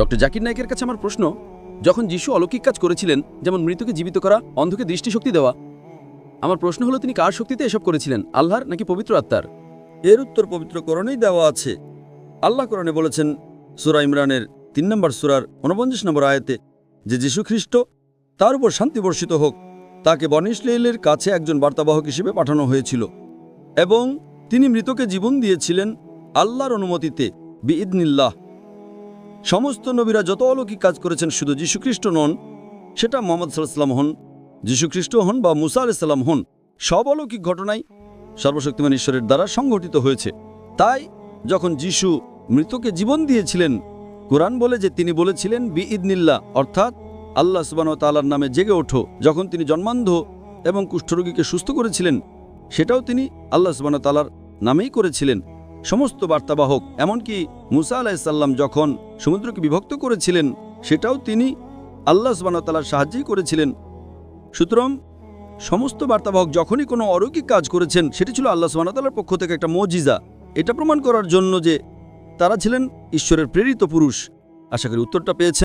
Doctor Zakir নায়েকের কাছে আমার প্রশ্ন, যখন যিশু অলৌকিক কাজ করেছিলেন, যেমন মৃতকে জীবিত করা, অন্ধকে দৃষ্টিশক্তি দেওয়া, আমার প্রশ্ন হলো তিনি কার শক্তিতে এসব করেছিলেন, আল্লাহর নাকি পবিত্র আত্মার? এর উত্তর পবিত্র কোরআনেই দেওয়া আছে। আল্লাহ কোরআনে বলেছেন সূরা ইমরানের ৩ নম্বর সূরার ৪৯ নম্বর আয়াতে যে যীশু খ্রিস্ট, তার উপর শান্তি বর্ষিত হোক, তাকে বনী ইসরাঈলের কাছে একজন বার্তাবাহক হিসেবে পাঠানো হয়েছিল এবং তিনি মৃতকে জীবন দিয়েছিলেন আল্লাহর অনুমতিতে, বিইদনিল্লাহ। সমস্ত নবীরা যত অলৌকিক কাজ করেছেন, শুধু যীশু খ্রিস্ট নন, সেটা মুহাম্মদ সাল্লাল্লাহু আলাইহি ওয়াসাল্লাম হন, যীশু খ্রিস্ট হন বা মুসা আলাইহিস সালাম হন, সব অলৌকিক ঘটনাই সর্বশক্তিমান ঈশ্বরের দ্বারা সংঘটিত হয়েছে। তাই যখন যিশু মৃতকে জীবন দিয়েছিলেন, কোরআন বলে যে তিনি বলেছিলেন বিইদনিল্লাহ, অর্থাৎ আল্লাহ সুবহানাহু ওয়া তাআলার নামে জেগে ওঠো। যখন তিনি জন্মান্ধ এবং কুষ্ঠরোগীকে সুস্থ করেছিলেন, সেটাও তিনি আল্লাহ সুবহানাহু ওয়া তাআলার নামেই করেছিলেন। সমস্ত বার্তাবাহক, এমনকি মুসা আলাইহিস সালাম যখন সমুদ্রকে বিভক্ত করেছিলেন, সেটাও তিনি আল্লাহ সুবহানাহু ওয়া তাআলার সাহায্যেই করেছিলেন। সুতরাং সমস্ত বার্তাবাহক যখনই কোনো অলৌকিক কাজ করেছেন, সেটি ছিল আল্লাহ সুবহানাহু ওয়া তাআলার পক্ষ থেকে একটা মুজিজা, এটা প্রমাণ করার জন্য যে তারা ছিলেন ঈশ্বরের প্রেরিত পুরুষ। আশা করি উত্তরটা পেয়েছেন।